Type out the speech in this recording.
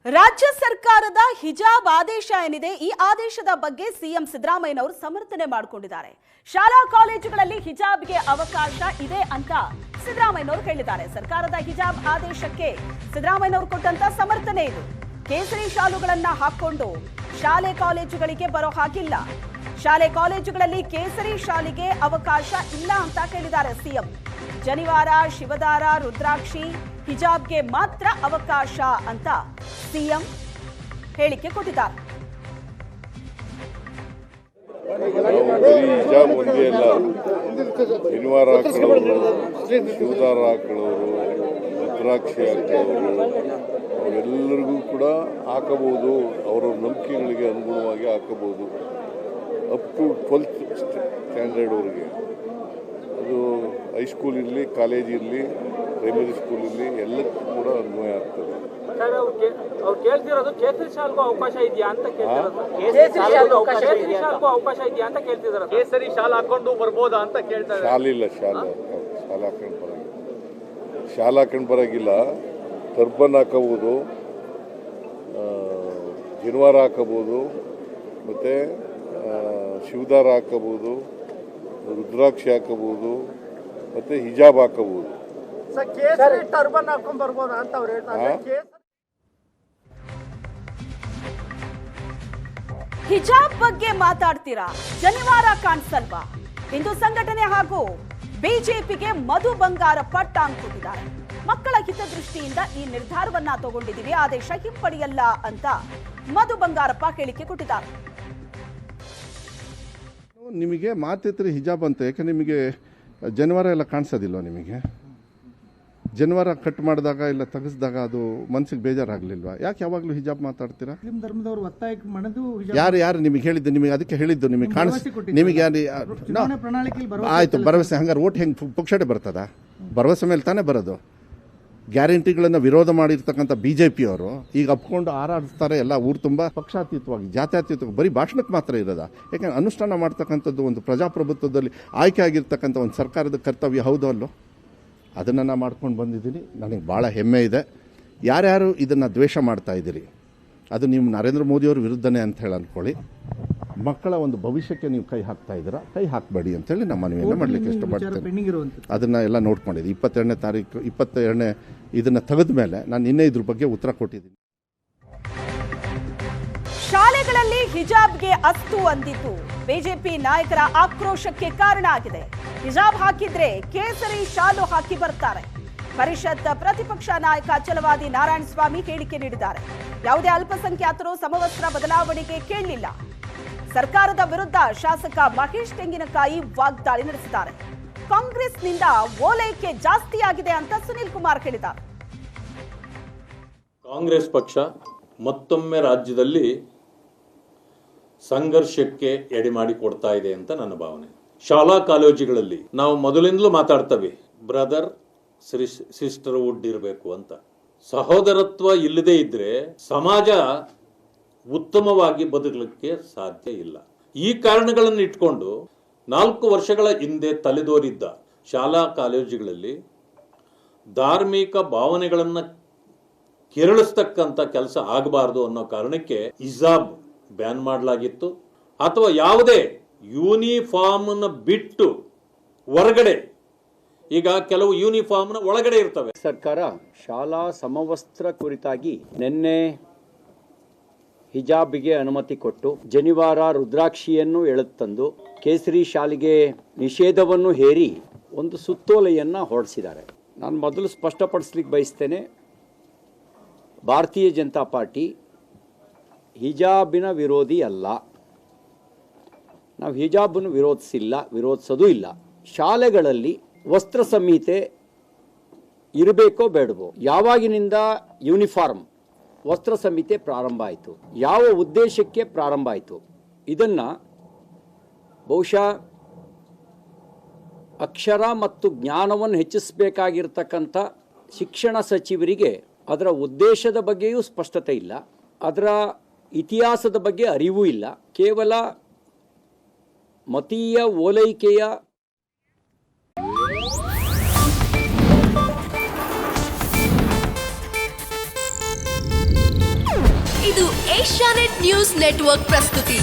ರಾಜ್ಯ ಸರ್ಕಾರದ ಹಿಜಾಬ್ ಆದೇಶ ಏನಿದೆ ಈ ಆದೇಶದ ಬಗ್ಗೆ ಸಿಎಂ ಸಿದ್ದರಾಮಯ್ಯನವರು ಸಮರ್ಥನೆ ಮಾಡಿಕೊಂಡಿದ್ದಾರೆ. ಶಾಲಾ ಕಾಲೇಜುಗಳಲ್ಲಿ ಹಿಜಾಬ್ಗೆ ಅವಕಾಶ ಇದೆ ಅಂತ ಸಿದ್ದರಾಮಯ್ಯನವರು ಹೇಳಿದ್ದಾರೆ. ಸರ್ಕಾರದ ಹಿಜಾಬ್ ಆದೇಶಕ್ಕೆ ಸಿದ್ದರಾಮಯ್ಯನವರು ಕೊಟ್ಟಂತ ಸಮರ್ಥನೆ ಇದು. ಕೇಸರಿ ಶಾಲುಗಳನ್ನ ಹಾಕೊಂಡು ಶಾಲೆ ಕಾಲೇಜುಗಳಿಗೆ ಬರೋ ಹಾಗಿಲ್ಲ. ಶಾಲೆ ಕಾಲೇಜುಗಳಲ್ಲಿ ಕೇಸರಿ ಶಾಲೆಗೆ ಅವಕಾಶ ಇಲ್ಲ ಅಂತ ಹೇಳಿದ್ದಾರೆ ಸಿಎಂ. ಜನಿವಾರ, ಶಿವದಾರ, ರುದ್ರಾಕ್ಷಿ, ಹಿಜಾಬ್ಗೆ ಮಾತ್ರ ಅವಕಾಶ ಅಂತ ಸಿಎಂ ಹೇಳಿಕೆ ಕೊಟ್ಟಿದ್ದಾರೆ. ಹಿಜಾಬ್ ಒಂದೇ ಅಲ್ಲ, ಶನಿವಾರ ಹಾಕೊಳ್ಳೋರು, ಶಿವದಾರ ಹಾಕೊಳ್ಳೋರು, ರುದ್ರಾಕ್ಷಿ ಹಾಕೊಳ್ಳೋರು ಅವರೆಲ್ಲರಿಗೂ ಕೂಡ ಹಾಕಬಹುದು. ಅವರ ನಂಬಿಕೆಗಳಿಗೆ ಅನುಗುಣವಾಗಿ ಹಾಕಬಹುದು. ಅಪ್ ಟು 12th ಸ್ಟ್ಯಾಂಡರ್ಡ್ವರೆಗೆ. ಅದು ಹೈಸ್ಕೂಲ್ ಇರಲಿ, ಕಾಲೇಜ್ ಇರಲಿ, ಪ್ರೈಮರಿ ಸ್ಕೂಲ್ ಇರಲಿ, ಎಲ್ಲಕ್ಕೂ ಕೂಡ ಅನ್ವಯ ಆಗ್ತದೆ. ಅವ್ರು ಕೇಳ್ತಿರೋದು ಕೇಸರಿ ಶಾಲೆಗೂ ಅವಕಾಶ ಇದೆಯಾ ಅಂತ ಕೇಳ್ತಿರೋದು. ಅವಕಾಶ ಇದೆಯಾ ಅಂತ ಕೇಳ್ತಿದ್ದಾರೆ. ಕೇಸರಿ ಶಾಲೆ ಹಾಕೊಂಡು ಬರ್ಬೋದಾ ಅಂತ ಕೇಳ್ತಾರೆ. ಶಾಲೆ ಇಲ್ಲ, ಶಾಲೆ ಹಾಕೊಂಡು ಬರೋಂಗಿಲ್ಲ. ಶಾಲೆ ಹಾಕೊಂಡು ಬರೋಂಗಿಲ್ಲ. ಟರ್ಬನ್ ಹಾಕೋಬೋದು, ಜನಿವಾರ ಹಾಕೋಬೋದು, ಮತ್ತು ಶಿವದಾರ ಹಾಕೋಬೋದು, ರುದ್ರಾಕ್ಷಿ ಹಾಕೋಬೋದು, ಮತ್ತು ಹಿಜಾಬ್ ಹಾಕೋಬೋದು. ಟರ್ಬನ್ ಹಾಕೊಂಡ್ ಬರ್ಬೋದಾ ಅಂತ ಅವ್ರು ಹೇಳ್ತಾರೆ. ಹಿಜಾಬ್ ಬಗ್ಗೆ ಮಾತಾಡ್ತೀರಾ, ಜನಿವಾರ ಕಾಣಿಸಲ್ವಾ? ಹಿಂದೂ ಸಂಘಟನೆ ಹಾಗೂ ಬಿಜೆಪಿಗೆ ಮಧು ಬಂಗಾರಪ್ಪ ಟಾಂಗ್ ಕೊಟ್ಟಿದ್ದಾರೆ. ಮಕ್ಕಳ ಹಿತದೃಷ್ಟಿಯಿಂದ ಈ ನಿರ್ಧಾರವನ್ನ ತಗೊಂಡಿದ್ದೀವಿ, ಆದೇಶ ಹಿಂಪಡೆಯಲ್ಲ ಅಂತ ಮಧು ಬಂಗಾರಪ್ಪ ಹೇಳಿಕೆ ಕೊಟ್ಟಿದ್ದಾರೆ. ನಿಮಗೆ ಮಾತಿದ್ರೆ ಹಿಜಾಬ್ ಅಂತ, ಯಾಕೆ ನಿಮಗೆ ಜನಿವಾರ ಎಲ್ಲ ಕಾಣಿಸೋದಿಲ್ವ? ನಿಮಗೆ ಜನಿವಾರ ಕಟ್ ಮಾಡಿದಾಗ ಇಲ್ಲ ತೆಗೆಸಿದಾಗ ಅದು ಮನಸ್ಸಿಗೆ ಬೇಜಾರಾಗಲಿಲ್ವಾ? ಯಾಕೆ ಯಾವಾಗಲೂ ಹಿಜಾಬ್ ಮಾತಾಡ್ತೀರಾ? ಧರ್ಮದವರು ಒತ್ತಾಯಕ್ಕೆ ಮಣಿದು ಯಾರು ನಿಮಗೆ ಹೇಳಿದ್ದು? ನಿಮಗೆ ಅದಕ್ಕೆ ಹೇಳಿದ್ದು ನಿಮಗೆ ನಿಮಗೆ ಯಾರು ಆಯ್ತು ಭರವಸೆ? ಹಂಗಾರೆ ಓಟ್ ಹೆಂಗೆ ಪುಕ್ಷಟೆ ಬರ್ತದ? ಭರವಸೆ ಮೇಲೆ ತಾನೇ ಬರೋದು. ಗ್ಯಾರಂಟಿಗಳನ್ನು ವಿರೋಧ ಮಾಡಿರ್ತಕ್ಕಂಥ ಬಿಜೆಪಿಯವರು ಈಗ ಅಪ್ಕೊಂಡು ಹಾರಾಡ್ತಾರೆ ಎಲ್ಲ ಊರು ತುಂಬ. ಪಕ್ಷಾತೀತವಾಗಿ, ಜಾತ್ಯತೀತವಾಗಿ ಬರೀ ಭಾಷಣಕ್ಕೆ ಮಾತ್ರ ಇರೋದ? ಯಾಕೆಂದ್ರೆ ಅನುಷ್ಠಾನ ಮಾಡ್ತಕ್ಕಂಥದ್ದು ಒಂದು ಪ್ರಜಾಪ್ರಭುತ್ವದಲ್ಲಿ ಆಯ್ಕೆ ಆಗಿರ್ತಕ್ಕಂಥ ಒಂದು ಸರ್ಕಾರದ ಕರ್ತವ್ಯ ಹೌದು ಅಲ್ಲೋ? ಅದನ್ನು ನಾನು ಮಾಡ್ಕೊಂಡು ಬಂದಿದ್ದೀನಿ. ನನಗೆ ಭಾಳ ಹೆಮ್ಮೆ ಇದೆ. ಯಾರ್ಯಾರು ಇದನ್ನು ದ್ವೇಷ ಮಾಡ್ತಾ ಇದ್ದೀರಿ ಅದು ನೀವು ನರೇಂದ್ರ ಮೋದಿಯವ್ರ ವಿರುದ್ಧನೇ ಅಂತ ಹೇಳಿ ಅಂದ್ಕೊಳ್ಳಿ. ಮಕ್ಕಳ ಒಂದು ಭವಿಷ್ಯಕ್ಕೆ ನೀವು ಕೈ ಹಾಕ್ತಾ ಇದ್ದೀರಾ, ಕೈ ಹಾಕಬೇಡಿ ಅಂತೇಳಿ ನಮ್ಮ ಮನವಿಯನ್ನು ಮಾಡಲಿಕ್ಕೆ ಇಷ್ಟಪಡ್ತೇನೆ. ಅದನ್ನು ಎಲ್ಲ ನೋಡ್ಕೊಂಡಿದ್ದೆ. 22ನೇ ತಾರೀಕು 22ನೇ ಇದನ್ನು ತೆಗೆದ ಮೇಲೆ ನಾನು ಇನ್ನೇ ಇದ್ರ ಬಗ್ಗೆ ಉತ್ತರ ಕೊಟ್ಟಿದ್ದೀನಿ. ಶಾಲೆಗಳಲ್ಲಿ ಹಿಜಾಬ್ಗೆ ಅಸ್ತು ಅಂದಿದ್ದು ಬಿಜೆಪಿ ನಾಯಕರ ಆಕ್ರೋಶಕ್ಕೆ ಕಾರಣ ಆಗಿದೆ. ಹಿಜಾಬ್ ಹಾಕಿದ್ರೆ ಕೇಸರಿ ಶಾಲು ಹಾಕಿ ಬರ್ತಾರೆ. ಪರಿಷತ್ ಪ್ರತಿಪಕ್ಷ ನಾಯಕ ಛಲವಾದಿ ನಾರಾಯಣಸ್ವಾಮಿ ಹೇಳಿಕೆ ನೀಡಿದ್ದಾರೆ. ಯಾವುದೇ ಅಲ್ಪಸಂಖ್ಯಾತರು ಸಮವಸ್ತ್ರ ಬದಲಾವಣೆಗೆ ಕೇಳಲಿಲ್ಲ. ಸರ್ಕಾರದ ವಿರುದ್ಧ ಶಾಸಕ ಮಹೇಶ್ ತೆಂಗಿನಕಾಯಿ ವಾಗ್ದಾಳಿ ನಡೆಸಿದ್ದಾರೆ. ಕಾಂಗ್ರೆಸ್ನಿಂದ ಓಲೈಕೆ ಜಾಸ್ತಿ ಆಗಿದೆ ಅಂತ ಸುನೀಲ್ ಕುಮಾರ್ ಹೇಳಿದ್ದಾರೆ. ಕಾಂಗ್ರೆಸ್ ಪಕ್ಷ ಮತ್ತೊಮ್ಮೆ ರಾಜ್ಯದಲ್ಲಿ ಸಂಘರ್ಷಕ್ಕೆ ಎಡೆ ಮಾಡಿ ಕೊಡ್ತಾ ಇದೆ ಅಂತ ನನ್ನ ಭಾವನೆ. ಶಾಲಾ ಕಾಲೇಜುಗಳಲ್ಲಿ ನಾವು ಮೊದಲಿಂದಲೂ ಮಾತಾಡ್ತೇವೆ, ಬ್ರದರ್ ಸಿಸ್ಟರ್ಹುಡ್ ಇರಬೇಕು ಅಂತ. ಸಹೋದರತ್ವ ಇಲ್ಲದೆ ಇದ್ರೆ ಸಮಾಜ ಉತ್ತಮವಾಗಿ ಬದುಕಲಿಕ್ಕೆ ಸಾಧ್ಯ ಇಲ್ಲ. ಈ ಕಾರಣಗಳನ್ನು ಇಟ್ಕೊಂಡು 4 ವರ್ಷಗಳ ಹಿಂದೆ ತಲೆದೋರಿದ್ದ ಶಾಲಾ ಕಾಲೇಜುಗಳಲ್ಲಿ ಧಾರ್ಮಿಕ ಭಾವನೆಗಳನ್ನು ಕೆರಳಿಸ್ತಕ್ಕಂಥ ಕೆಲಸ ಆಗಬಾರ್ದು ಅನ್ನೋ ಕಾರಣಕ್ಕೆ ಹಿಜಾಬ್ ಬ್ಯಾನ್ ಮಾಡಲಾಗಿತ್ತು. ಅಥವಾ ಯಾವುದೇ ಯೂನಿಫಾರ್ಮ್ನ ಬಿಟ್ಟು ಹೊರಗಡೆ, ಈಗ ಕೆಲವು ಯೂನಿಫಾರ್ಮ್ನ ಒಳಗಡೆ ಇರ್ತವೆ. ಸರ್ಕಾರ ಶಾಲಾ ಸಮವಸ್ತ್ರ ಕುರಿತಾಗಿ ನಿನ್ನೆ ಹಿಜಾಬ್ಗೆ ಅನುಮತಿ ಕೊಟ್ಟು ಜನಿವಾರ, ರುದ್ರಾಕ್ಷಿಯನ್ನು ಎಳೆತಂದು ಕೇಸರಿ ಶಾಲೆಗೆ ನಿಷೇಧವನ್ನು ಹೇರಿ ಒಂದು ಸುತ್ತೋಲೆಯನ್ನು ಹೊರಡಿಸಿದ್ದಾರೆ. ನಾನು ಮೊದಲು ಸ್ಪಷ್ಟಪಡಿಸ್ಲಿಕ್ಕೆ ಬಯಸ್ತೇನೆ, ಭಾರತೀಯ ಜನತಾ ಪಾರ್ಟಿ ಹಿಜಾಬಿನ ವಿರೋಧಿ ಅಲ್ಲ. ನಾವು ಹಿಜಾಬನ್ನು ವಿರೋಧಿಸೋದೂ ಇಲ್ಲ. ಶಾಲೆಗಳಲ್ಲಿ ವಸ್ತ್ರ ಸಂಹಿತೆ ಇರಬೇಕೋ ಬೇಡವೋ? ಯಾವಾಗಿನಿಂದ ಯೂನಿಫಾರ್ಮ್ ವಸ್ತ್ರ ಸಂಹಿತೆ ಪ್ರಾರಂಭ ಆಯಿತು? ಯಾವ ಉದ್ದೇಶಕ್ಕೆ ಪ್ರಾರಂಭ ಆಯಿತು? ಇದನ್ನು ಬಹುಶಃ ಅಕ್ಷರ ಮತ್ತು ಜ್ಞಾನವನ್ನು ಹೆಚ್ಚಿಸಬೇಕಾಗಿರ್ತಕ್ಕಂಥ ಶಿಕ್ಷಣ ಸಚಿವರಿಗೆ ಅದರ ಉದ್ದೇಶದ ಬಗ್ಗೆಯೂ ಸ್ಪಷ್ಟತೆ ಇಲ್ಲ, ಅದರ ಇತಿಹಾಸದ ಬಗ್ಗೆ ಅರಿವೂ ಇಲ್ಲ. ಕೇವಲ ಮತೀಯ ಓಲೈಕೆಯ ಇದು ಏಷ್ಯಾನೆಟ್ ನ್ಯೂಸ್ ನೆಟ್ವರ್ಕ್ ಪ್ರಸ್ತುತಿ.